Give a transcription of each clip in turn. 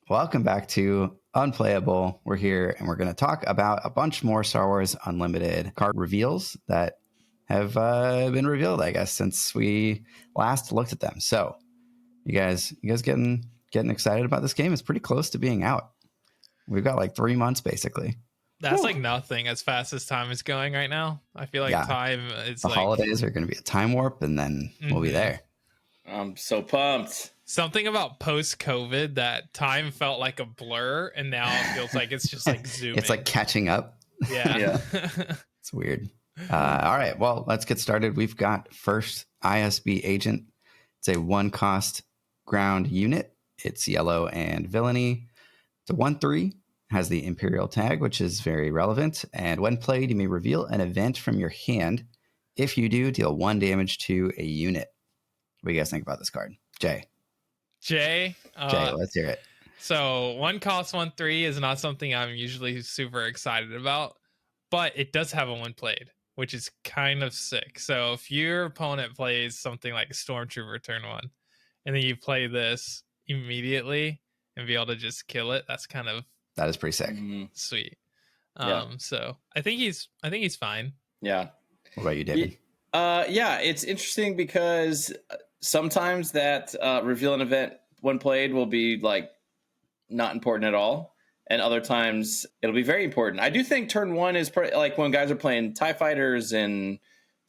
Welcome back to Unplayable. We're here and we're going to talk about a bunch more Star Wars Unlimited card reveals that have been revealed, I guess, since we last looked at them. So, you guys getting excited about this game? It's pretty close to being out. We've got like 3 months basically. That's like nothing as fast as time is going right now. I feel like time is the holidays are going to be a time warp and then we'll be there. I'm so pumped. Something about post-COVID that time felt like a blur and now it feels like it's just like zooming. It's like catching up. Yeah. It's weird. All right, well, let's get started. We've got first ISB Agent. It's a 1-cost ground unit. It's yellow and villainy. It's a 1/3. Has the Imperial tag, which is very relevant. And when played, you may reveal an event from your hand. If you do, deal 1 damage to a unit. What do you guys think about this card? Jay, let's hear it. So 1 cost 1/3 is not something I'm usually super excited about, but it does have a 1 played, which is kind of sick. So if your opponent plays something like Stormtrooper turn 1, and then you play this immediately and be able to just kill it, that is pretty sick. Sweet. So I think he's fine. Yeah. What about you, David? Yeah, it's interesting because sometimes that reveal an event when played will be like not important at all, and other times it'll be very important. I do think turn 1 is like when guys are playing TIE fighters and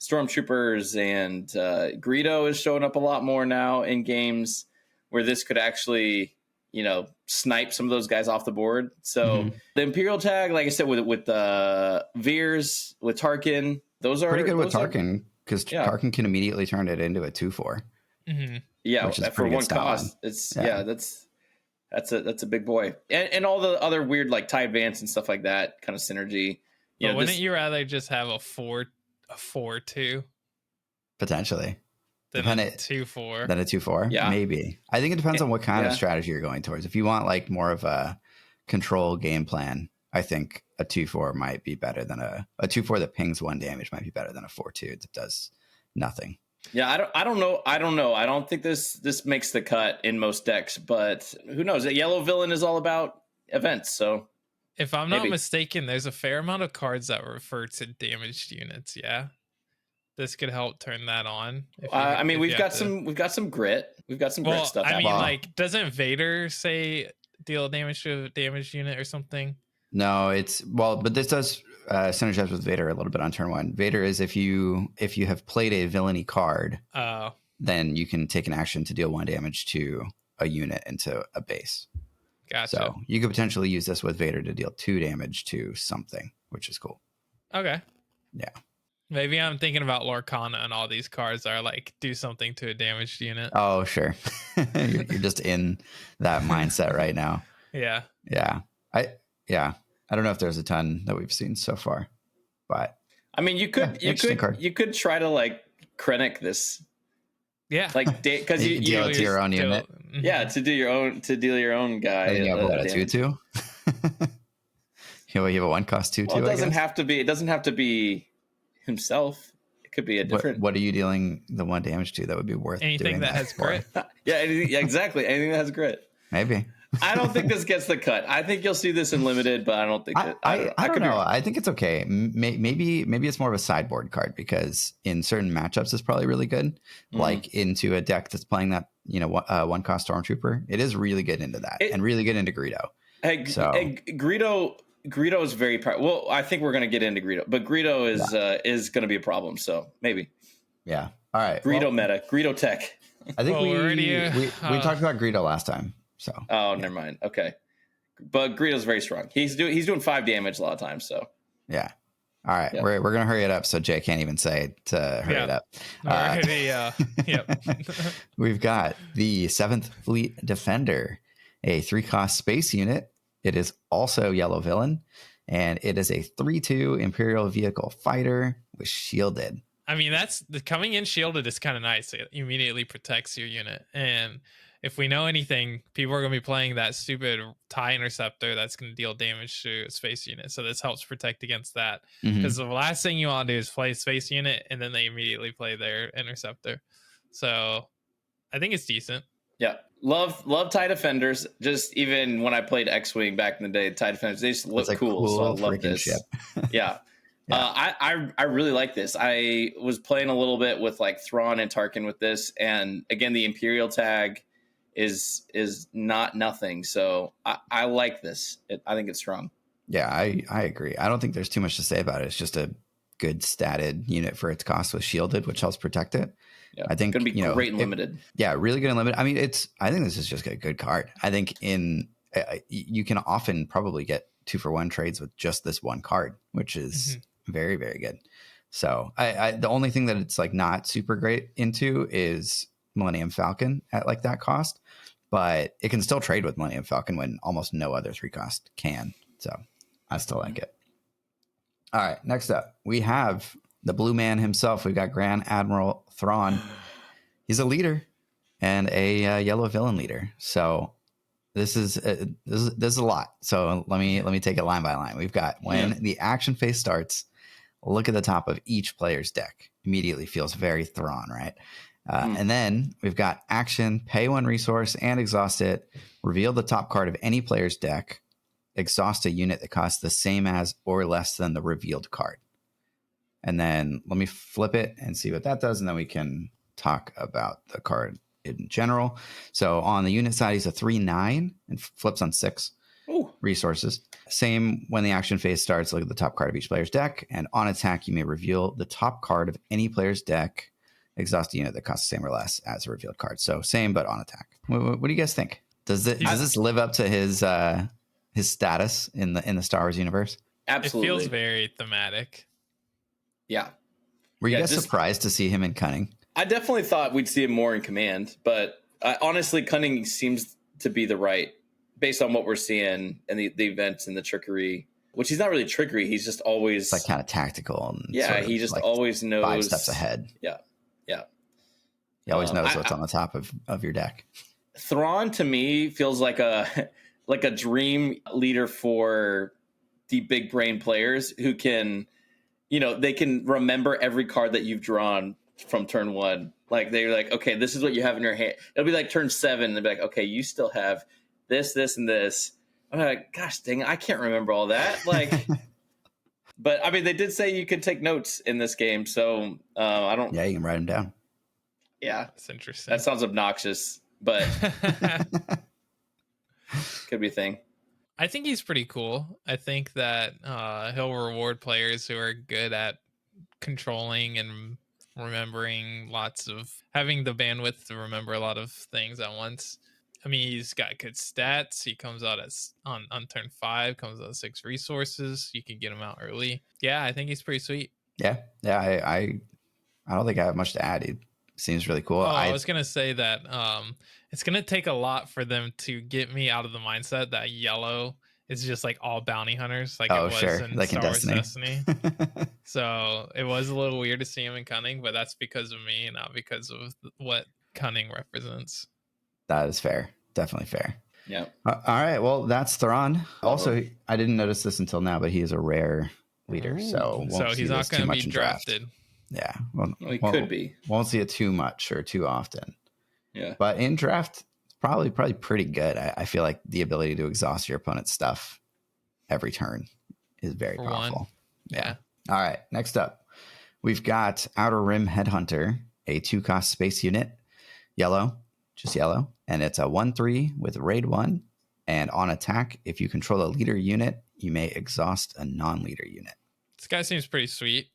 stormtroopers, and Greedo is showing up a lot more now in games where this could actually, snipe some of those guys off the board. So the Imperial tag, like I said, with Veers, with Tarkin, those are pretty good with Tarkin, because Tarkin can immediately turn it into a 2/4. Yeah, for 1 cost. It's that's a big boy, and all the other weird like TIE advance and stuff like that kind of synergy. But wouldn't you rather just have a 4/2 potentially? Than a 2/4. Than a 2/4? Yeah. Maybe. I think it depends on what kind of strategy you're going towards. If you want like more of a control game plan, I think a 2/4 might be better than a 2/4 that pings 1 damage might be better than a 4/2 that does nothing. Yeah, I don't know. I don't think this makes the cut in most decks, but who knows? A yellow villain is all about events, so if I'm not mistaken, there's a fair amount of cards that refer to damaged units, yeah. This could help turn that on. We've got some grit. We've got some grit stuff. Like, doesn't Vader say deal damage to a damaged unit or something? No, but this does synergize with Vader a little bit on turn 1. Vader is if you have played a villainy card, then you can take an action to deal 1 damage to a unit into a base. Gotcha. So you could potentially use this with Vader to deal 2 damage to something, which is cool. Okay. Yeah. Maybe I'm thinking about Lorcana and all these cards are like do something to a damaged unit. Oh, sure. You're just in that mindset right now. Yeah. Yeah. I don't know if there's a ton that we've seen so far, but you could try to like Krennic this. Yeah. Like because you deal it to your own unit. Yeah, to deal your own guy. And you have a 2/2. You have a 1 cost 2/2. Well, it doesn't have to be himself. It could be a different. What are you dealing the 1 damage to that would be worth anything that has grit? Exactly. Anything that has grit. Maybe. I don't think this gets the cut. I think you'll see this in limited, but I don't think that. I don't know. I think it's okay. Maybe it's more of a sideboard card because in certain matchups it's probably really good. Like into a deck that's playing that 1 cost Stormtrooper, it is really good into that and really good into Greedo. Greedo is very well. I think we're going to get into Greedo, but Greedo is going to be a problem. So maybe. Yeah. All right. Greedo meta. Greedo tech. I think we talked about Greedo last time. So. Oh, never mind. Okay, but Greedo's very strong. He's doing 5 damage a lot of times. So. Yeah. All right. Yeah. We're gonna hurry it up so Jay can't even say to hurry it up. Yep. We've got the 7th Fleet Defender, a 3-cost space unit. It is also yellow villain, and it is a 3/2 Imperial vehicle fighter with shielded. That's the coming in shielded is kind of nice. It immediately protects your unit, and if we know anything, people are going to be playing that stupid TIE interceptor that's going to deal damage to a space unit. So this helps protect against that, because the last thing you want to do is play a space unit and then they immediately play their interceptor. So I think it's decent. Yeah. Love TIE Defenders. Just even when I played X-Wing back in the day, TIE Defenders, they just look cool. So I love this. Ship. Yeah. Yeah. I really like this. I was playing a little bit with like Thrawn and Tarkin with this, and again the Imperial tag is not nothing. So I like this. I think it's strong. Yeah, I agree. I don't think there's too much to say about it. It's just a good statted unit for its cost with shielded, which helps protect it. Yeah, I think it's gonna be great and limited. Yeah, really good and limited. I mean, I think this is just a good card. I think you can often probably get 2-for-1 trades with just this one card, which is very, very good. So I the only thing that it's like not super great into is Millennium Falcon at like that cost, but it can still trade with Millennium Falcon when almost no other 3-cost can. So I still like it. All right, next up we have the Blue Man himself. We've got Grand Admiral Thrawn. He's a leader and a yellow villain leader. So this is a lot. So let me take it line by line. We've got when the action phase starts, look at the top of each player's deck. Immediately feels very Thrawn, right? And then we've got action, pay 1 resource and exhaust it. Reveal the top card of any player's deck. Exhaust a unit that costs the same as or less than the revealed card. And then let me flip it and see what that does, and then we can talk about the card in general. So on the unit side, he's a 3/9 and flips on 6 resources. Same when the action phase starts, look at the top card of each player's deck, and on attack, you may reveal the top card of any player's deck. Exhaust a unit that costs the same or less as a revealed card. So same, but on attack. What do you guys think? Does this live up to his status in the Star Wars universe? Absolutely. It feels very thematic. Yeah. Were you guys surprised to see him in Cunning? I definitely thought we'd see him more in Command, but honestly, Cunning seems to be the right, based on what we're seeing and the events and the trickery, which he's not really trickery. He's just always it's like kind of tactical. And he just like always knows 5 steps ahead. Yeah. He always knows what's on the top of your deck. Thrawn to me feels like a dream leader for the big brain players who can, they can remember every card that you've drawn from turn 1. Like they're like, okay, this is what you have in your hand. It'll be like turn 7. And they'll be like, okay, you still have this, and this. I'm like, gosh dang, I can't remember all that. Like, but I mean, they did say you could take notes in this game. So I don't. Yeah, you can write them down. Yeah. That's interesting. That sounds obnoxious, but could be a thing. I think he's pretty cool. I think that he'll reward players who are good at controlling and remembering having the bandwidth to remember a lot of things at once. I mean, he's got good stats. He comes out on turn 5, comes out 6 resources. You can get him out early. Yeah, I think he's pretty sweet. Yeah. I don't think I have much to add. He seems really cool. I was gonna say that it's gonna take a lot for them to get me out of the mindset that yellow is just like all bounty hunters, like it was in like Star Wars Destiny. So it was a little weird to see him in Cunning, but that's because of me, not because of what Cunning represents. That is fair. Definitely fair. Yeah. All right. Well, that's Thrawn. Also, I didn't notice this until now, but he is a rare leader, so he's not going to be drafted. Yeah. Well, he could be. Won't see it too much or too often. Yeah. But in draft, probably pretty good. I feel like the ability to exhaust your opponent's stuff every turn is very powerful. Yeah. All right. Next up, we've got Outer Rim Headhunter, a 2-cost space unit, just yellow, and it's a 1/3 with raid 1. And on attack, if you control a leader unit, you may exhaust a non-leader unit. This guy seems pretty sweet.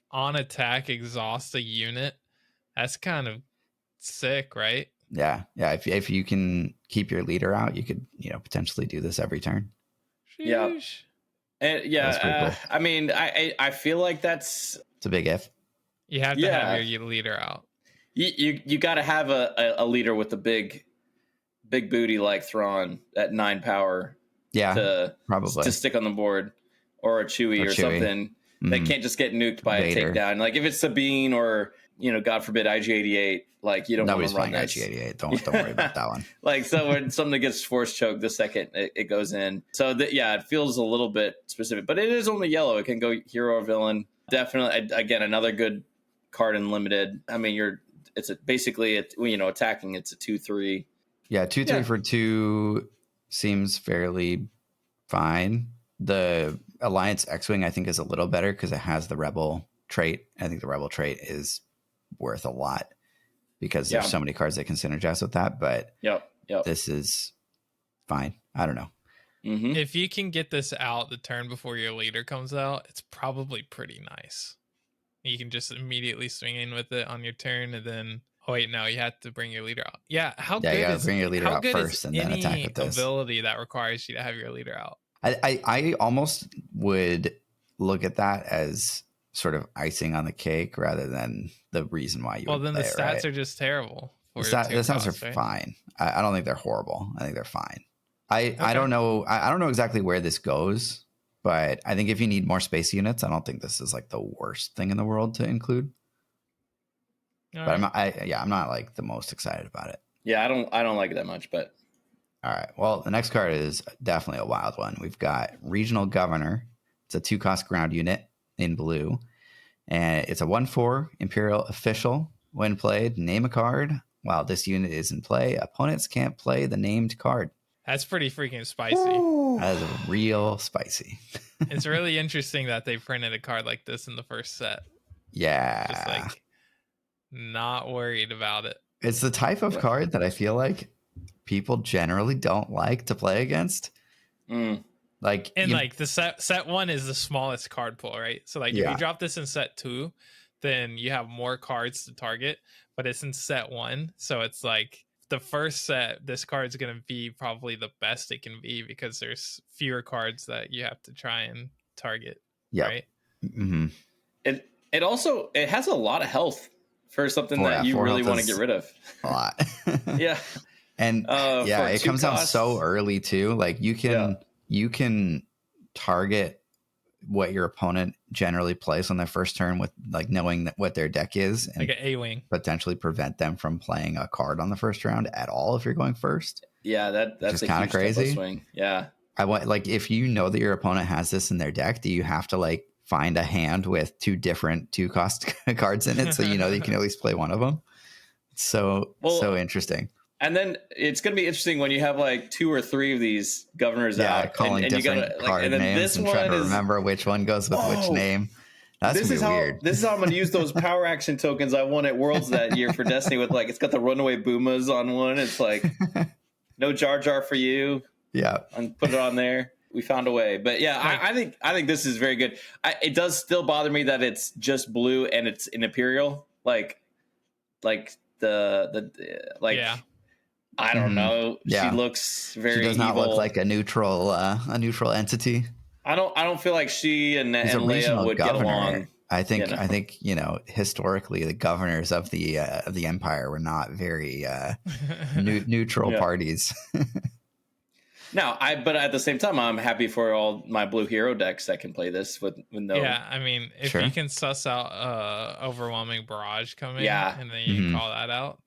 On attack, exhaust a unit. That's kind of sick, right? Yeah. If you can keep your leader out, you could potentially do this every turn. Sheesh. Yeah, and cool. I mean, I feel like it's a big if. You have to have your leader out. You got to have a leader with a big booty like Thrawn at 9 power. Yeah, probably to stick on the board, or a Chewie or something. Mm-hmm. They can't just get nuked by Vader. A takedown. Like if it's Sabine or God forbid IG-88, like you don't want to run this. IG-88. Don't worry about that one. Like so when something gets force choked the second it goes in. So it feels a little bit specific, but it is only yellow. It can go hero or villain. Definitely, again, another good card in limited. I mean, basically attacking. It's a 2/3. Yeah, 2/3 for 2 seems fairly fine. The Alliance X-Wing, I think, is a little better because it has the Rebel trait. I think the Rebel trait is worth a lot because there's so many cards that can synergize with that. But this is fine. I don't know. Mm-hmm. If you can get this out the turn before your leader comes out, it's probably pretty nice. You can just immediately swing in with it on your turn, and then you have to bring your leader out. Yeah, you gotta bring your leader out first and then attack with this ability that requires you to have your leader out. I almost would look at that as sort of icing on the cake rather than the reason why you. Well, then the stats are just terrible. The stats are fine. I don't think they're horrible. I think they're fine. I don't know. I don't know exactly where this goes, but I think if you need more space units, I don't think this is like the worst thing in the world to include. But I'm not like the most excited about it. Yeah, I don't like it that much, but all right. Well, the next card is definitely a wild one. We've got Regional Governor. It's a 2-cost ground unit in blue, and it's a 1/4 Imperial official. When played, name a card. While this unit is in play, opponents can't play the named card. That's pretty freaking spicy. That is real spicy. It's really interesting that they printed a card like this in the first set. Yeah. Just like not worried about it. It's the type of card that I feel like people generally don't like to play against. Like the set 1 is the smallest card pool, right? So like if you drop this in set 2, then you have more cards to target, but it's in set 1. So it's like the first set, this card's going to be probably the best it can be because there's fewer cards that you have to try and target. Yeah. Right. Mm-hmm. It has a lot of health for something that you really want to get rid of. A lot. Yeah. And it comes out so early too. Like you can target what your opponent generally plays on their first turn with like knowing what their deck is, and like an A-wing, potentially prevent them from playing a card on the first round at all if you're going first. Yeah, that's kind of crazy. Swing. Yeah, I want if you know that your opponent has this in their deck, do you have to like find a hand with 2 different 2-cost cards in it so you know that you can at least play one of them? So interesting. And then it's going to be interesting when you have like 2 or 3 of these governors out. Calling and different you gotta, card names and trying to remember which one goes with which name. That's weird. This is how I'm going to use those power action tokens I won at Worlds that year for Destiny with it's got the runaway Boomas on one. It's like, no Jar Jar for you. Yeah. And put it on there. We found a way. But yeah, I think this is very good. It does still bother me that it's just blue and it's an Imperial. I don't know. Yeah. She looks very evil. She does not look like a neutral entity. I don't feel like she and Leia would get along. I think historically the governors of the Empire were not very neutral parties. But at the same time, I'm happy for all my blue hero decks that can play this with no. Yeah, I mean, if you can suss out overwhelming barrage coming, and then you can call that out.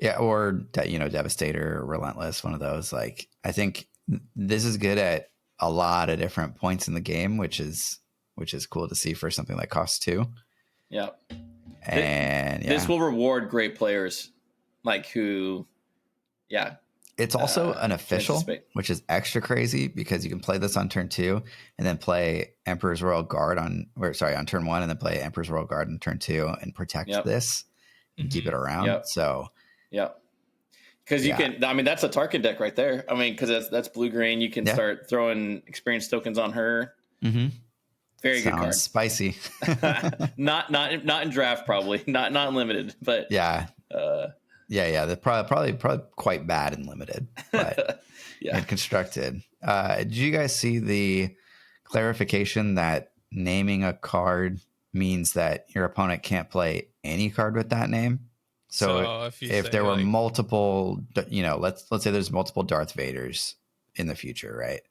Yeah, or Devastator or Relentless, one of those. Like, I think this is good at a lot of different points in the game, which is cool to see for something that costs 2. Yeah, and this will reward great players, It's also an official, which is extra crazy because you can play this on turn 2 and then play Emperor's Royal Guard on turn 1 and then play Emperor's Royal Guard on turn 2 and protect this and keep it around. Yep. So. Yeah, because you can. I mean, that's a Tarkin deck right there. I mean, because that's blue green. You can start throwing experience tokens on her. Mm-hmm. Very good card. Spicy. not in draft, probably not limited, but they're probably quite bad and limited, but and constructed. Did you guys see the clarification that naming a card means that your opponent can't play any card with that name? So if there were multiple, let's say there's multiple Darth Vaders in the future, right?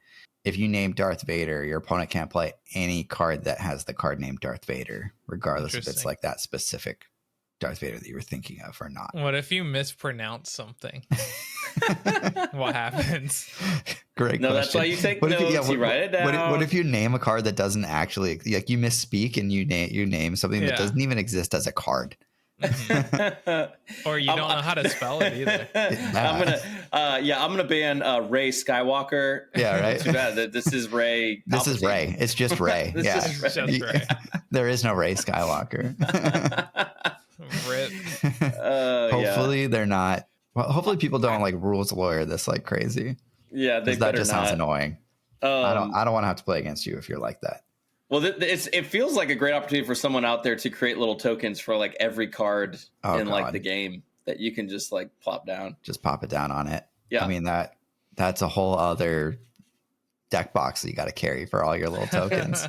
If you name Darth Vader, your opponent can't play any card that has the card named Darth Vader, regardless if it's like that specific Darth Vader that you were thinking of or not. What if you mispronounce something? What happens? Great question. That's why you take notes. You write it down. What if you name a card that doesn't actually, like, you misspeak and you name something that doesn't even exist as a card? Or you don't know how to spell it either. I'm gonna ban Ray Skywalker. Yeah, right. Too bad. This is Ray. This is Ray. It's just Ray. Yeah, It's just Ray. There is no Ray Skywalker. Rip. Hopefully they're not. Well, hopefully people don't like rules lawyer this like crazy. Yeah, they that better just not. sounds annoying. I don't want to have to play against you if you're like that. Well, it feels like a great opportunity for someone out there to create little tokens for like every card like the game that you can just like plop down. Just pop it down on it. Yeah. I mean that's a whole other deck box that you got to carry for all your little tokens.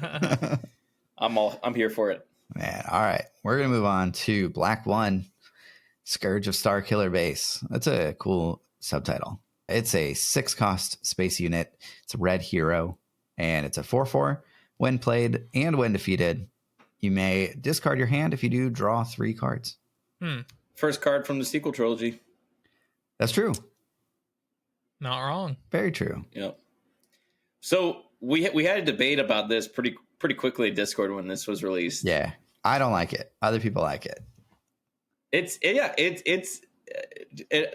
I'm here for it. Man, all right. We're gonna move on to Black One, Scourge of Starkiller Base. That's a cool subtitle. It's a 6-cost space unit. It's a red hero, and it's a 4/4. When played and when defeated, you may discard your hand. If you do, draw 3 cards. First card from the sequel trilogy. That's true. Not wrong. Very true. Yep. So we had a debate about this pretty quickly at Discord when this was released. Yeah, I don't like it. Other people like it.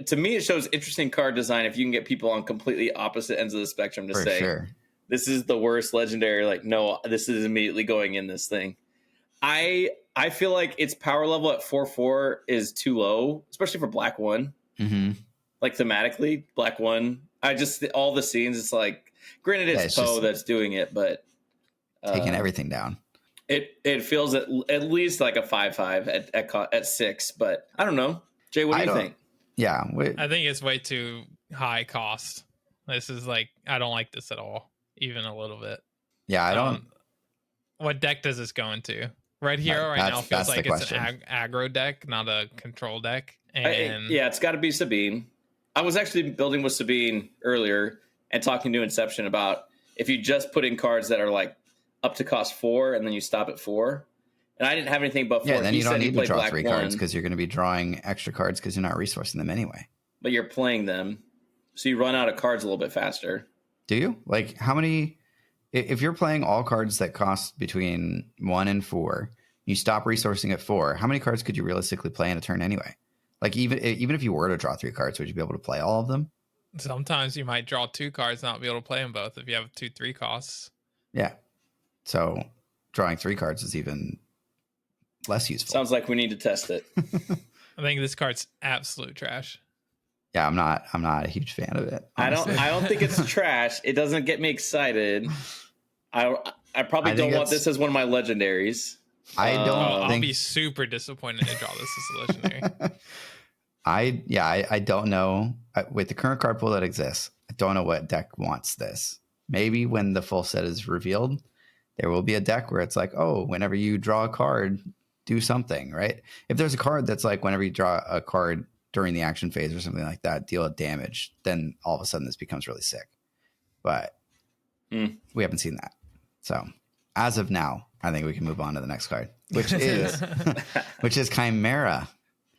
To me, it shows interesting card design if you can get people on completely opposite ends of the spectrum to say, sure. This is the worst legendary. Like, no, this is immediately going in this thing. I feel like its power level at 4/4 is too low, especially for Black One. Mm-hmm. Like thematically, Black One. All the scenes. It's like, granted, it's Poe that's doing it, but taking everything down. It feels at least like a 5/5 at 6. But I don't know, Jay. What do you think? Yeah, I think it's way too high cost. This is like, I don't like this at all. Even a little bit. Yeah, I don't. What deck does this go into? Red Hero right now feels like it's an aggro deck, not a control deck. And it's got to be Sabine. I was actually building with Sabine earlier and talking to Inception about if you just put in cards that are like up to cost 4 and then you stop at 4. And I didn't have anything but 4. Yeah, then you don't need to draw Black 3 cards because you're going to be drawing extra cards because you're not resourcing them anyway. But you're playing them, so you run out of cards a little bit faster. Do you? Like, how many? If you're playing all cards that cost between 1 and 4, you stop resourcing at 4. How many cards could you realistically play in a turn anyway? Like, even if you were to draw 3 cards, would you be able to play all of them? Sometimes you might draw 2 cards, not be able to play them both if you have 2/3 costs. Yeah. So drawing 3 cards is even less useful. Sounds like we need to test it. I think this card's absolute trash. Yeah, I'm not a huge fan of it. Honestly. I don't think it's trash. It doesn't get me excited. I probably don't want this as one of my legendaries. I'll be super disappointed to draw this as a legendary. I don't know. With the current card pool that exists, I don't know what deck wants this. Maybe when the full set is revealed, there will be a deck where it's like, oh, whenever you draw a card, do something, right? If there's a card that's like, whenever you draw a card during the action phase or something like that, deal damage, then all of a sudden this becomes really sick. But we haven't seen that. So as of now, I think we can move on to the next card, which is Chimera.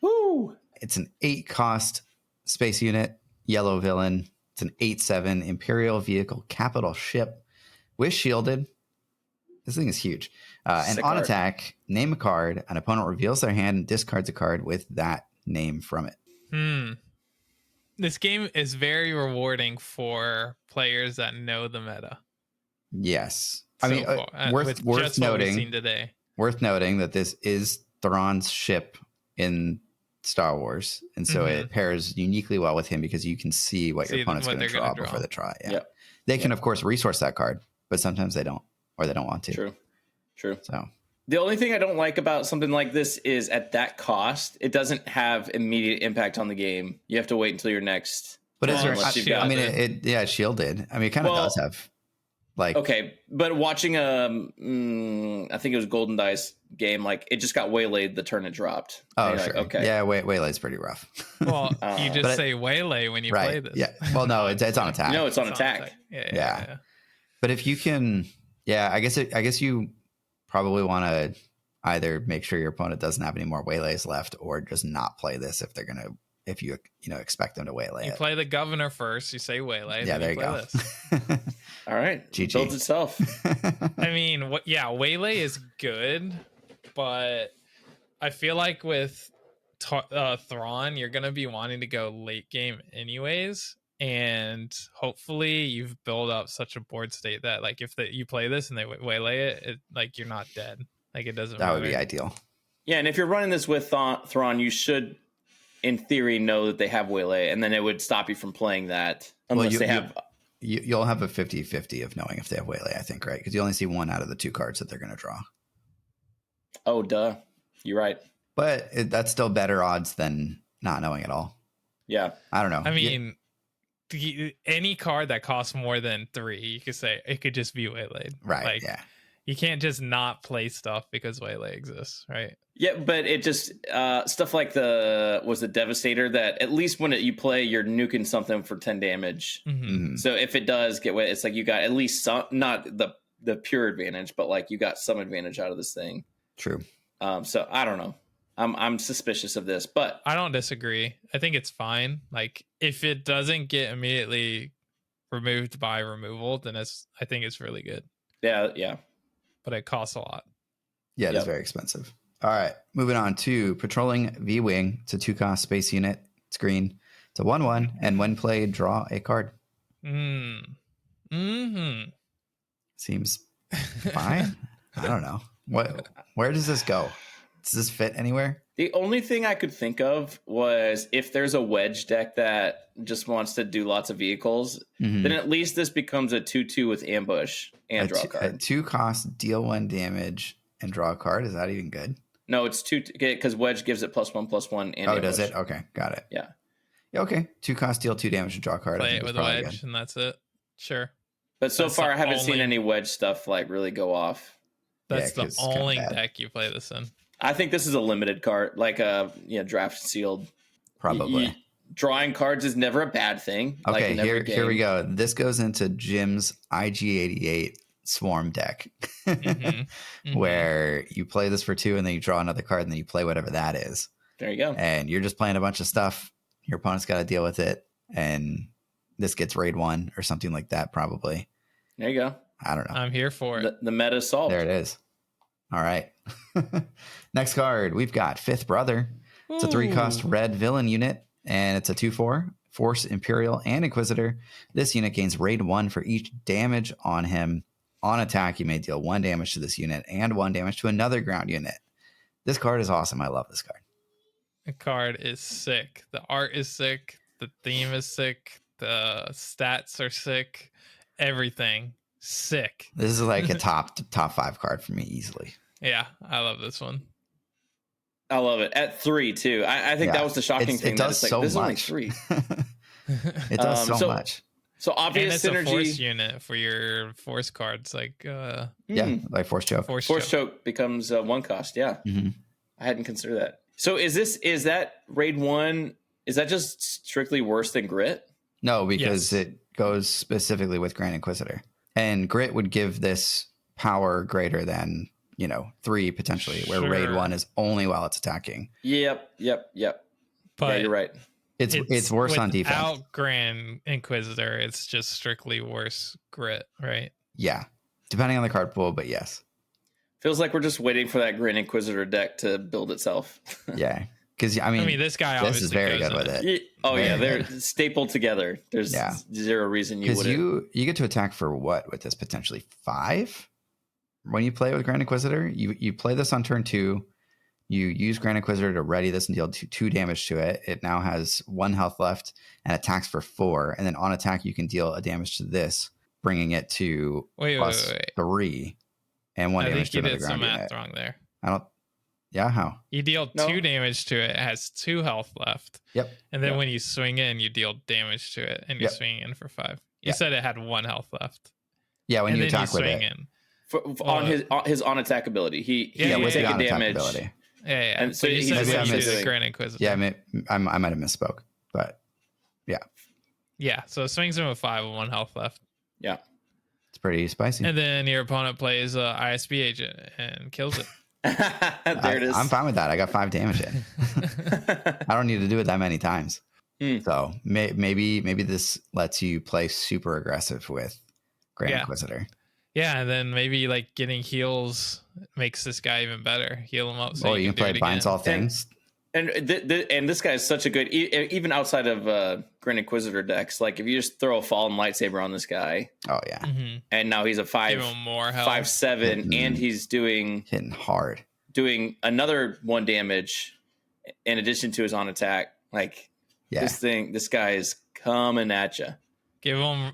Woo! It's an 8-cost space unit, yellow villain. It's an 8/7 Imperial vehicle capital ship with shielded. This thing is huge. And on attack, name a card. An opponent reveals their hand and discards a card with that name from it. This game is very rewarding for players that know the meta. Yes. I mean, worth noting today. Worth noting that this is Thrawn's ship in Star Wars, and so it pairs uniquely well with him because you can see what your opponent's going to draw before they draw. Yeah, they can of course resource that card, but sometimes they don't, or they don't want to. True. So the only thing I don't like about something like this is at that cost, it doesn't have immediate impact on the game. You have to wait until your next. But is there? I mean, it's shielded. I mean, it kind of does have. Like, okay, but watching I think it was Golden Dice game, like it just got waylaid the turn it dropped. Oh, sure. Like, okay. Yeah, waylay's pretty rough. Well, you just say waylay when you play this. Yeah. Well, no, it's on attack. No, it's on attack. Yeah. But if you can, I guess you probably want to either make sure your opponent doesn't have any more waylays left, or just not play this if they're gonna. If you expect them to waylay you play the governor first, you say waylay. Yeah, there you go. This. All right, GG. Builds itself. I mean, waylay is good, but I feel like with Thrawn, you're gonna be wanting to go late game anyways, and hopefully you've built up such a board state that like if you play this and they waylay it, like you're not dead. Like it doesn't. That matter. would be ideal. Yeah, and if you're running this with Thrawn, you should, in theory, know that they have waylay, and then it would stop you from playing that unless they have. You'll have a 50-50 of knowing if they have waylay, I think, right? Because you only see one out of the 2 cards that they're going to draw. Oh, duh. You're right. But that's still better odds than not knowing at all. Yeah. I don't know. I mean, any card that costs more than 3, you could say it could just be waylaid. Right. Like, yeah. You can't just not play stuff because waylay exists, right? Yeah, but it just stuff like the Devastator that at least when you play, you're nuking something for 10 damage. Mm-hmm. So if it does get way, it's like you got at least some, not the pure advantage, but like you got some advantage out of this thing. True. So I don't know. I'm suspicious of this, but I don't disagree. I think it's fine. Like if it doesn't get immediately removed by removal, then I think it's really good. Yeah. But it costs a lot. Yeah, it is very expensive. All right, moving on to Patrolling V-Wing. It's a 2-cost space unit. It's green. It's a 1/1, and when played, draw a card. Seems fine. I don't know. Where does this go? Does this fit anywhere? The only thing I could think of was if there's a wedge deck that just wants to do lots of vehicles, then at least this becomes a 2/2 with ambush and draw a card. A 2-cost, deal 1 damage and draw a card. Is that even good? No, it's 2 because wedge gives it +1/+1 and ambush. Does it? Okay, got it. Yeah. Okay. 2-cost, deal 2 damage and draw a card. Play it with a wedge, and that's it. Sure. But so far, I haven't seen any wedge stuff like really go off. That's the only deck you play this in. I think this is a limited card, like a draft sealed. Probably. Drawing cards is never a bad thing. Okay, here we go. This goes into Jim's IG88 Swarm deck, where you play this for 2 and then you draw another card and then you play whatever that is. There you go. And you're just playing a bunch of stuff. Your opponent's got to deal with it, and this gets raid 1 or something like that, probably. There you go. I don't know. I'm here for it. The meta solved. There it is. All right. Next card, we've got Fifth Brother. It's a 3-cost red villain unit, and it's a 2/4. Force, Imperial, and Inquisitor. This unit gains raid 1 for each damage on him. On attack, you may deal 1 damage to this unit and 1 damage to another ground unit. This card is awesome. I love this card. The card is sick. The art is sick. The theme is sick. The stats are sick. Everything sick. This is like a top 5 card for me easily. Yeah, I love this one. I love it. At 3 too. I think that was the shocking thing. It does so this much. Is only 3. It does so much. So obvious and it's synergy. A force unit for your force cards, like like force choke. Force choke becomes 1 cost. Yeah, I hadn't considered that. So is that raid 1? Is that just strictly worse than grit? No, because it goes specifically with Grand Inquisitor, and grit would give this power greater than 3 potentially, where raid 1 is only while it's attacking. Yep. But yeah, you're right. It's worse on defense. Without Grand Inquisitor, it's just strictly worse grit, right? Yeah, depending on the card pool, but yes. Feels like we're just waiting for that Grand Inquisitor deck to build itself. Yeah, because I mean, this guy obviously is very good with it. They're stapled together. There's zero reason you wouldn't. Because you get to attack for what with this, potentially 5? When you play with Grand Inquisitor, you play this on turn 2. You use Grand Inquisitor to ready this and deal 2 damage to it. It now has 1 health left and attacks for 4. And then on attack, you can deal a damage to this, bringing it to plus 3 and 1 damage to another ground unit. I think you did some math wrong there. I don't. Yeah, how? You deal 2 damage to it. It has 2 health left. Yep. And then when you swing in, you deal damage to it, and you swing in for 5. You said it had 1 health left. Yeah, when you attack with it. On his on attack ability, he with take the a damage. Ability. Yeah. And so he's doing Grand Inquisitor. Yeah, I might have misspoke, but yeah. Yeah, so it swings him with 5 with 1 health left. Yeah. It's pretty spicy. And then your opponent plays ISB Agent and kills it. There it is. I'm fine with that. I got 5 damage in. I don't need to do it that many times. So maybe this lets you play super aggressive with Grand Inquisitor. Yeah, and then maybe like getting heals makes this guy even better. Heal him up. So you can play Binds All Things. And and this guy is such a good, even outside of Grand Inquisitor decks. Like if you just throw a Fallen Lightsaber on this guy, Oh yeah, and now he's a Give him more health. 5/7, and he's hitting hard, doing another 1 damage in addition to his on attack. Like this guy is coming at you. Give him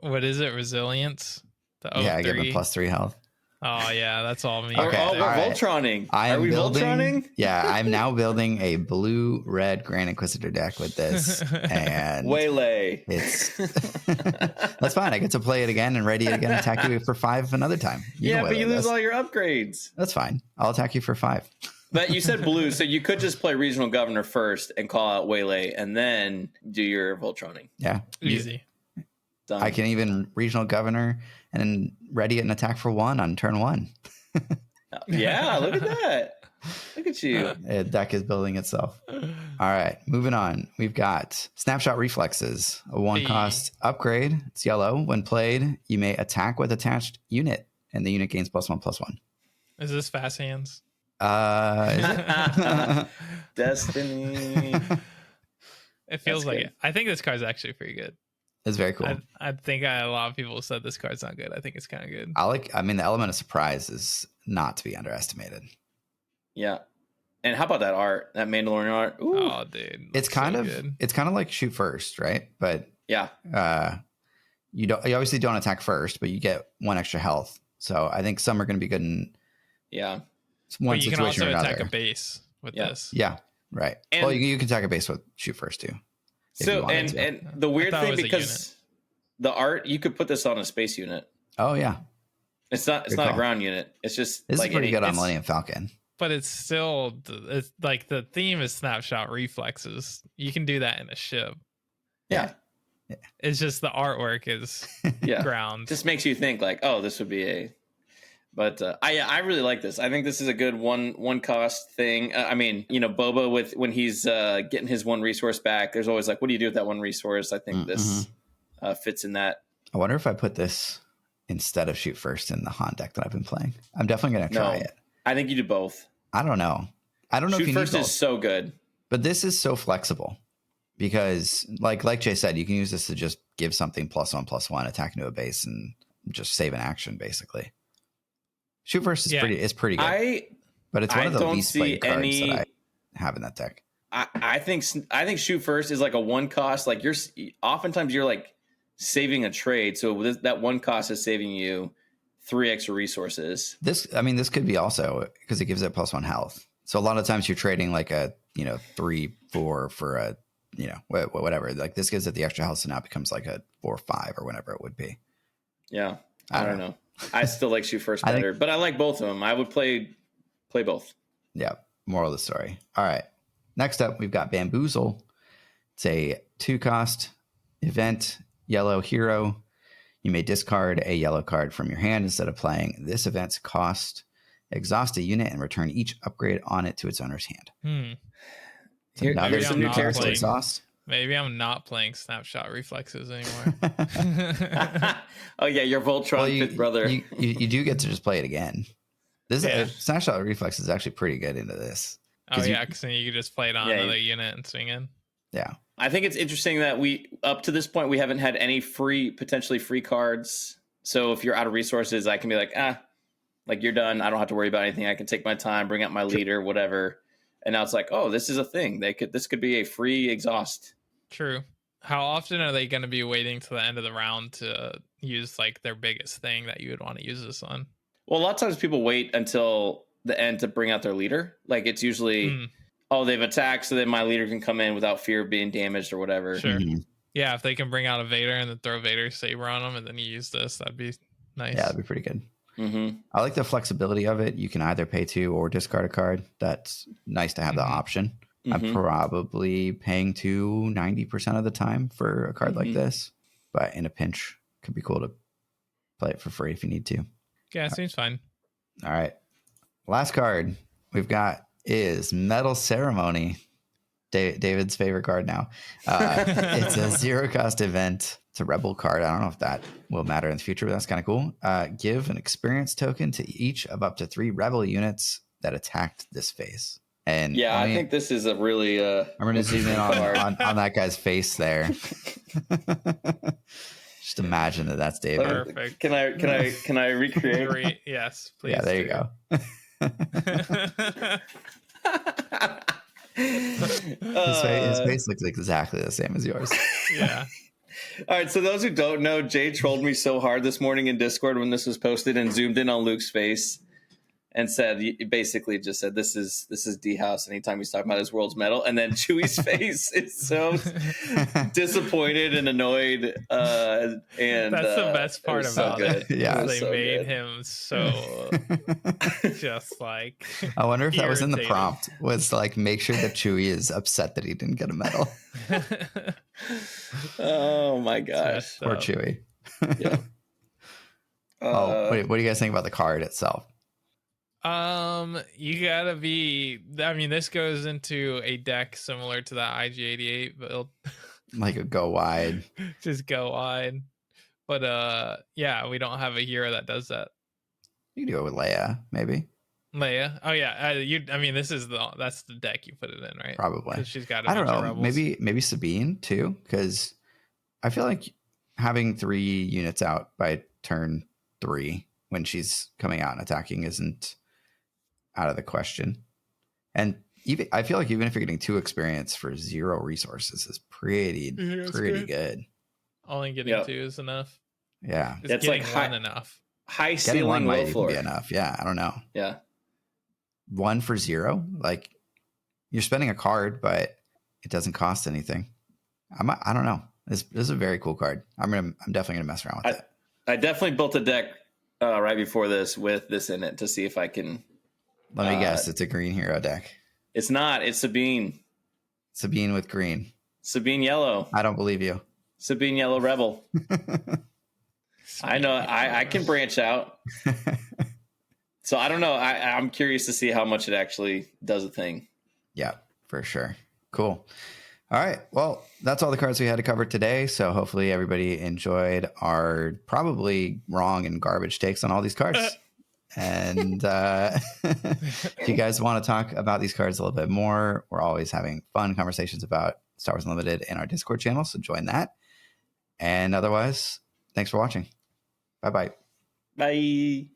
what is it? Resilience. Yeah, give him +3 health. Oh yeah, that's all me. Okay, we're Voltroning. Are we Voltroning? Yeah, I'm now building a blue-red Grand Inquisitor deck with this, and Waylay. It's that's fine. I get to play it again and ready it again, attack you for 5 another time. But you lose all your upgrades. That's fine. I'll attack you for 5. But you said blue, so you could just play Regional Governor first and call out Waylay, and then do your Voltroning. Yeah, easy. Done. I can even Regional Governor and then ready it and attack for 1 on turn 1. Yeah, look at that. Look at you. The deck is building itself. All right, moving on. We've got Snapshot Reflexes, a 1-cost upgrade. It's yellow. When played, you may attack with attached unit, and the unit gains +1/+1. Is this fast hands? Destiny. It feels like it. I think this card's actually pretty good. It's very cool. I think a lot of people said this card's not good. I think it's kind of good. I mean, the element of surprise is not to be underestimated. Yeah. And how about that art? That Mandalorian art? Ooh. Oh, dude. It's kind of like shoot first, right? But yeah. You obviously don't attack first, but you get 1 extra health. So I think some are going to be good in one you situation can also or another. attack a base with this. Yeah, right. And, well, you can attack a base with shoot first too. So and the weird thing, because the art, you could put this on a space unit. Oh yeah, it's not a ground unit. It's just this is pretty good on Millennium Falcon. But it's still, it's like the theme is Snapshot Reflexes. You can do that in a ship. Yeah. It's just the artwork is ground. Just makes you think like, oh, this would be a. But I really like this. I think this is a good one cost thing. I mean, Boba when he's getting his 1 resource back, there's always like, what do you do with that 1 resource? I think this fits in that. I wonder if I put this instead of shoot first in the Han deck that I've been playing. I'm definitely going to try it. I think you do both. I don't know. Shoot if you first need both. Is so good, but this is so flexible because, like Jay said, you can use this to just give something +1/+1, attack into a base, and just save an action basically. Shoot first is pretty good, but it's one of the least played cards that I have in that deck. I think shoot first is like a 1 cost. Like oftentimes you're like saving a trade, so that 1 cost is saving you 3 extra resources. This could be also because it gives it +1 health. So a lot of times you're trading like a 3/4 for a whatever. Like this gives it the extra health, so now it becomes like a 4/5 or whatever it would be. Yeah, I don't know. I still like shoot first better, but I like both of them. I would play both. Yeah. Moral of the story. All right. Next up, we've got Bamboozle. It's a 2-cost event, yellow hero. You may discard a yellow card from your hand instead of playing this event's cost. Exhaust a unit and return each upgrade on it to its owner's hand. Here's some new characters to exhaust. Maybe I'm not playing Snapshot Reflexes anymore. Oh yeah, your Voltron fifth brother. You do get to just play it again. Snapshot Reflex is actually pretty good into this. Oh yeah, because then you can just play it on another unit and swing in. Yeah, I think it's interesting that up to this point we haven't had any potentially free cards. So if you're out of resources, I can be like, like you're done. I don't have to worry about anything. I can take my time, bring out my leader, whatever. And now it's like, oh, this is a thing. This could be a free exhaust. True. How often are they going to be waiting to the end of the round to use like their biggest thing that you would want to use this on? Well, a lot of times people wait until the end to bring out their leader. Like it's usually, they've attacked, so then my leader can come in without fear of being damaged or whatever. Sure. Mm-hmm. Yeah, if they can bring out a Vader and then throw Vader's saber on them and then you use this, that'd be nice. Yeah, that'd be pretty good. Mm-hmm. I like the flexibility of it. You can either pay 2 or discard a card. That's nice to have the option. I'm probably paying 2 90% of the time for a card like this, but in a pinch, it could be cool to play it for free if you need to. Yeah, it seems fine. All right. Last card we've got is Metal Ceremony. David's favorite card now. It's a 0-cost event. It's a rebel card. I don't know if that will matter in the future, but that's kind of cool. Give an experience token to each of up to 3 rebel units that attacked this phase. And yeah, I think this is a really I'm gonna zoom in on that guy's face there. Just imagine that's David. Perfect. Can I recreate? Yes, please. Yeah, there you go. His face looks exactly the same as yours. Yeah. All right, so those who don't know, Jay trolled me so hard this morning in Discord when this was posted and zoomed in on Luke's face and said, basically just said, this is D-House anytime he's talking about his world's medal. And then Chewie's face is so disappointed and annoyed. And that's the best part about it. Yeah, they made him so just like. I wonder if that was in the irritated. prompt, was like, make sure that Chewie is upset that he didn't get a medal. Oh my gosh. Poor Chewie. Yeah. Wait, what do you guys think about the card itself? You gotta be. I mean, this goes into a deck similar to the IG-88 build. Like a go wide. Just go wide. But yeah, we don't have a hero that does that. You can do it with Leia, maybe. Leia. Oh yeah. I mean, that's the deck you put it in, right? Probably. 'Cause she's got. I don't know. Rebels. Maybe Sabine too, because I feel like having 3 units out by turn 3 when she's coming out and attacking isn't out of the question. And even I feel like even if you're getting 2 experience for 0 resources is pretty good. Only getting 2 is enough. Yeah. It's getting like one enough. High Getting ceiling, 1 low might floor. even be enough. Yeah, I don't know. Yeah. 1 for 0, like you're spending a card, but it doesn't cost anything. I don't know. This is a very cool card. I'm definitely gonna mess around with it. I definitely built a deck right before this with this in it to see if I can. Let me guess, it's a green hero deck. It's not. It's Sabine. Sabine with green. Sabine yellow. I don't believe you. Sabine yellow rebel. I know. I can branch out. So I don't know. I'm curious to see how much it actually does a thing. Yeah, for sure. Cool. All right. Well, that's all the cards we had to cover today. So hopefully everybody enjoyed our probably wrong and garbage takes on all these cards. And if you guys want to talk about these cards a little bit more, we're always having fun conversations about Star Wars Unlimited in our Discord channel. So join that. And otherwise, thanks for watching. Bye-bye. Bye.